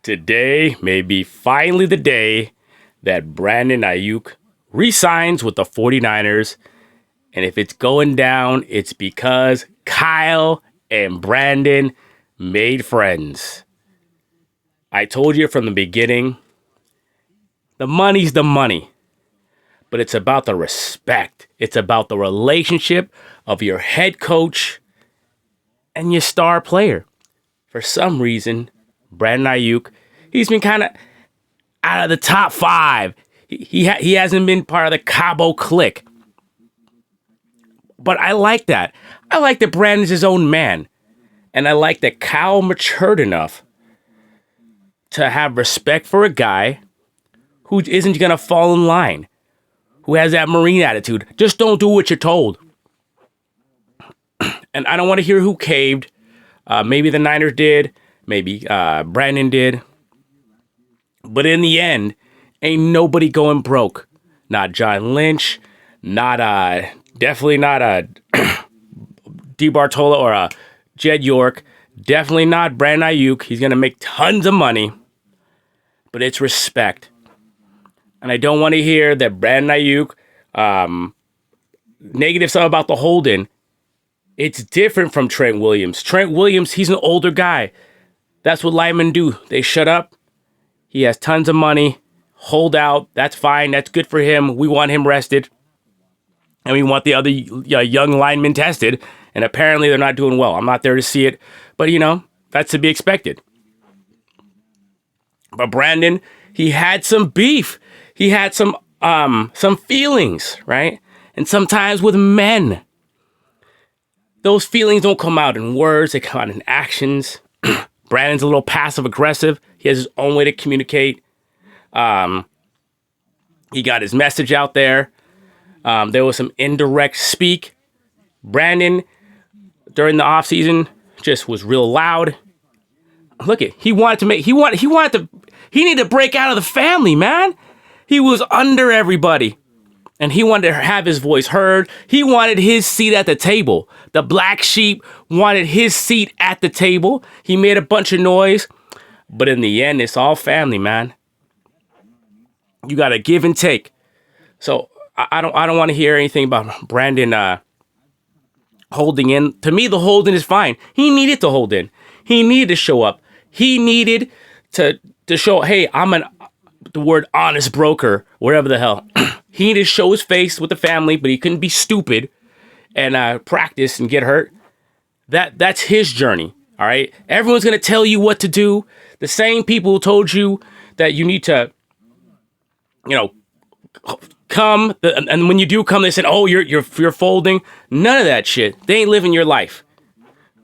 Today may be finally the day that Brandon Aiyuk re-signs with the 49ers. And if it's going down, it's because Kyle and Brandon made friends. I told you from the beginning, the money's the money. But it's about the respect. It's about the relationship of your head coach and your star player. For some reason, Brandon Aiyuk, he's been kind of out of the top five. He hasn't been part of the Cabo clique. But I like that. I like that Brandon's his own man. And I like that Kyle matured enough to have respect for a guy who isn't going to fall in line, who has that Marine attitude. Just don't do what you're told. And I don't want to hear who caved. Maybe the Niners did. Maybe Brandon did. But in the end, ain't nobody going broke. Not John Lynch. Definitely not D. Bartola or Jed York. Definitely not Brandon Aiyuk. He's going to make tons of money. But it's respect. And I don't want to hear that Brandon Aiyuk, negative stuff about the holding. It's different from Trent Williams. Trent Williams, he's an older guy. That's what linemen do. They shut up. He has tons of money. Hold out. That's fine. That's good for him. We want him rested. And we want the other young linemen tested. And apparently they're not doing well. I'm not there to see it. But, that's to be expected. But Brandon, he had some beef. He had some feelings, right? And sometimes with men, those feelings don't come out in words. They come out in actions. Brandon's a little passive aggressive. He has his own way to communicate. He got his message out there. There was some indirect speak. Brandon, during the offseason, just was real loud. Look it, he needed to break out of the family, man. He was under everybody. And he wanted to have his voice heard. He wanted his seat at the table. The black sheep wanted his seat at the table. He made a bunch of noise. But in the end, it's all family, man. You got to give and take. So I don't want to hear anything about Brandon holding in. To me, the holding is fine. He needed to hold in. He needed to show up. He needed to show, hey, I'm the word honest broker, whatever the hell. He needed to show his face with the family, but he couldn't be stupid and practice and get hurt. That's his journey, all right? Everyone's going to tell you what to do. The same people who told you that you need to, come. And when you do come, they said, oh, you're folding. None of that shit. They ain't living your life.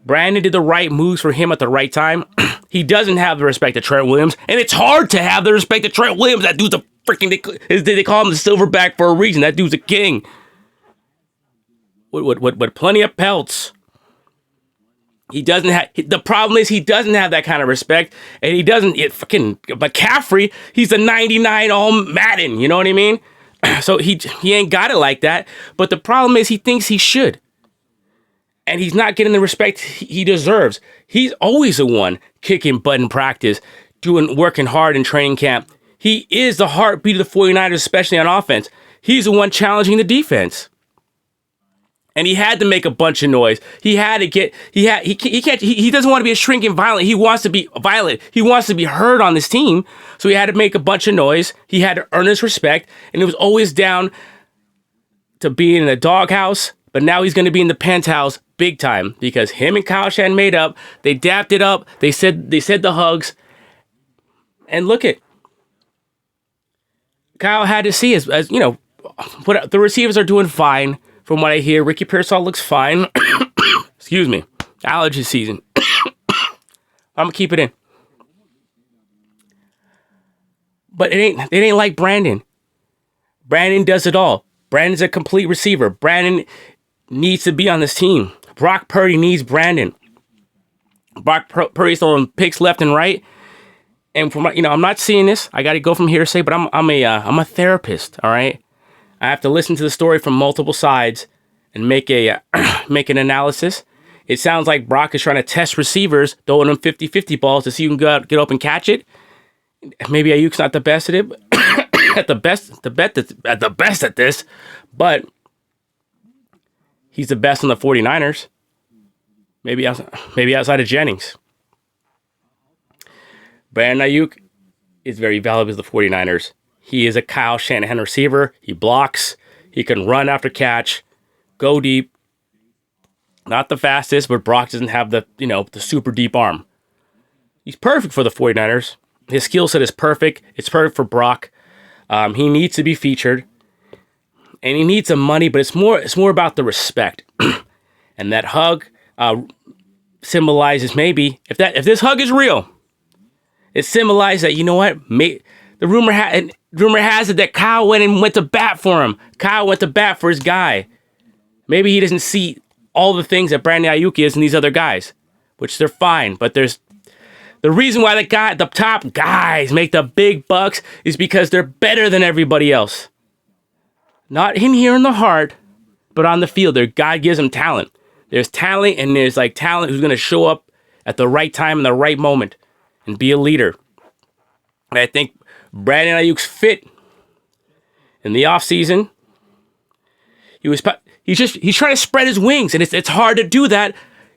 Brandon did the right moves for him at the right time. He doesn't have the respect of Trent Williams, and it's hard to have the respect of Trent Williams. That dude's a freaking, they call him the silverback for a reason. That dude's a king. With plenty of pelts. He doesn't have, the problem is he doesn't have that kind of respect, and he doesn't, fucking McCaffrey, he's a 99 all Madden, you know what I mean? So he ain't got it like that, but the problem is he thinks he should. And he's not getting the respect he deserves. He's always the one kicking butt in practice, working hard in training camp. He is the heartbeat of the 49ers, especially on offense. He's the one challenging the defense. And he had to make a bunch of noise. He doesn't want to be a shrinking violent. He wants to be violent. He wants to be heard on this team. So he had to make a bunch of noise. He had to earn his respect. And it was always down to being in the doghouse. But now he's going to be in the penthouse big time because him and Kyle Shannon made up. They dapped it up. They said the hugs. And look at Kyle had to see as what the receivers are doing fine. From what I hear, Ricky Pearsall looks fine. Excuse me. Allergy season. I'm going to keep it in. But it ain't like Brandon. Brandon does it all. Brandon's a complete receiver. Brandon needs to be on this team. Brock Purdy needs Brandon. Brock Purdy's throwing picks left and right. And from I'm not seeing this. I got to go from hearsay, but I'm a therapist, all right? I have to listen to the story from multiple sides and make an analysis. It sounds like Brock is trying to test receivers, throwing them 50-50 balls to see who can get up and catch it. maybe Aiyuk's not the best at it, at the best at this, but he's the best on the 49ers. Maybe outside of Jennings. Brandon Aiyuk is very valuable to the 49ers. He is a Kyle Shanahan receiver. He blocks. He can run after catch, go deep. Not the fastest, but Brock doesn't have the super deep arm. He's perfect for the 49ers. His skill set is perfect. It's perfect for Brock. He needs to be featured. And he needs some money, but it's more about the respect. And that hug symbolizes, maybe if this hug is real, it symbolizes that, you know what, the rumor has it that Kyle went to bat for him. Kyle went to bat for his guy. Maybe he doesn't see all the things that Brandon Aiyuk is and these other guys, which they're fine. But there's the reason why the top guys make the big bucks is because they're better than everybody else. Not in here in the heart, but on the field. God gives them talent. There's talent, and there's like talent who's going to show up at the right time in the right moment and be a leader. And I think Brandon Aiyuk's fit in the offseason. He's trying to spread his wings, and it's hard to do that,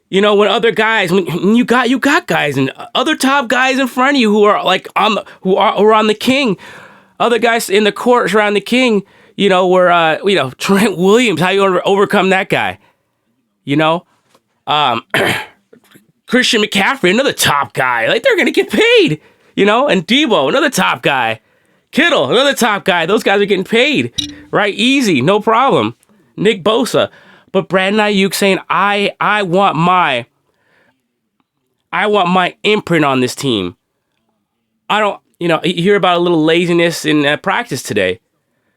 when other guys, when you got guys and other top guys in front of you who are like on the king, other guys in the court around the king, Trent Williams, how you overcome that guy? Christian McCaffrey, another top guy. Like, they're going to get paid, and Debo, another top guy. Kittle, another top guy. Those guys are getting paid, right? Easy, no problem. Nick Bosa. But Brandon Aiyuk saying, I want my imprint on this team. I don't, you hear about a little laziness in practice today.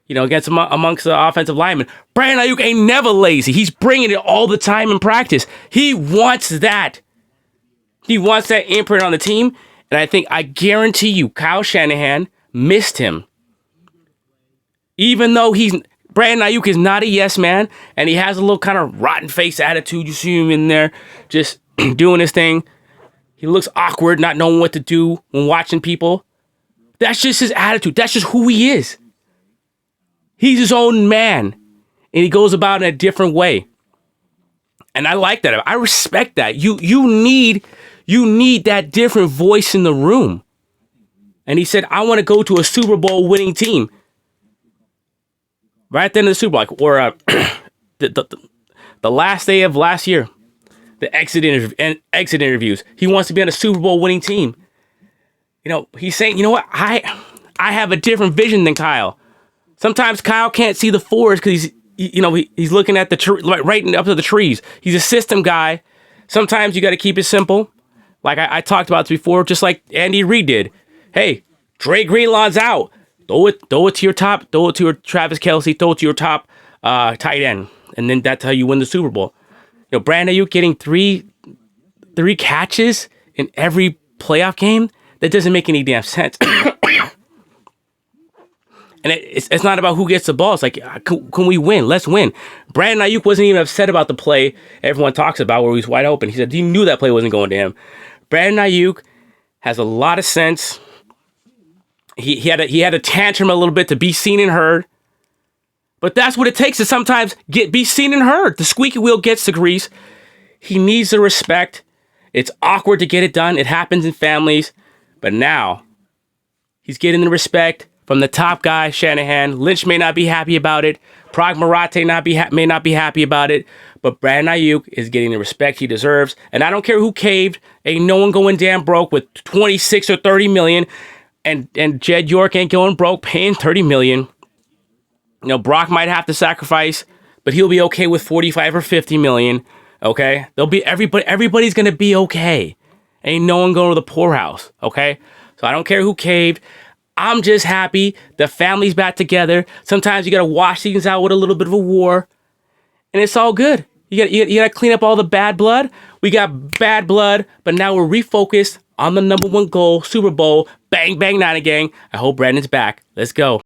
Amongst the offensive linemen. Brandon Aiyuk ain't never lazy. He's bringing it all the time in practice. He wants that. He wants that imprint on the team. And I guarantee you, Kyle Shanahan missed him. Even though Brandon Aiyuk is not a yes man, and he has a little kind of rotten face attitude. You see him in there just doing his thing. He looks awkward, not knowing what to do when watching people. That's just his attitude. That's just who he is. He's his own man, and he goes about it in a different way. And I like that. I respect that. You need that different voice in the room. And he said, I want to go to a Super Bowl winning team. Right at the end of the Super Bowl, or the last day of last year, the exit interviews. He wants to be on a Super Bowl winning team. He's saying, you know what? I have a different vision than Kyle. Sometimes Kyle can't see the forest because he's looking at the right up to the trees. He's a system guy. Sometimes you got to keep it simple. Like I talked about this before, just like Andy Reid did. Hey, Dre Greenlaw's out. Throw it to your top. Throw it to your Travis Kelce. Throw it to your top tight end, and then that's how you win the Super Bowl. Brandon Aiyuk getting three catches in every playoff game. That doesn't make any damn sense. And it's not about who gets the ball. It's like, can we win? Let's win. Brandon Aiyuk wasn't even upset about the play everyone talks about where he was wide open. He said he knew that play wasn't going to him. Brandon Aiyuk has a lot of sense. He had a tantrum a little bit to be seen and heard. But that's what it takes to sometimes be seen and heard. The squeaky wheel gets the grease. He needs the respect. It's awkward to get it done. It happens in families. But now he's getting the respect from the top guy, Shanahan. Lynch may not be happy about it. Prague Marate may not be happy about it. But Brandon Aiyuk is getting the respect he deserves. And I don't care who caved. Ain't no one going damn broke with 26 or 30 million. And Jed York ain't going broke paying 30 million. Brock might have to sacrifice, but he'll be okay with 45 or 50 million. Okay? Everybody's going to be okay. Ain't no one going to the poorhouse. Okay? So I don't care who caved. I'm just happy the family's back together. Sometimes you got to wash things out with a little bit of a war, and it's all good. You got to clean up all the bad blood. We got bad blood, but now we're refocused on the number one goal, Super Bowl. Bang, bang, Niner gang. I hope Brandon's back. Let's go.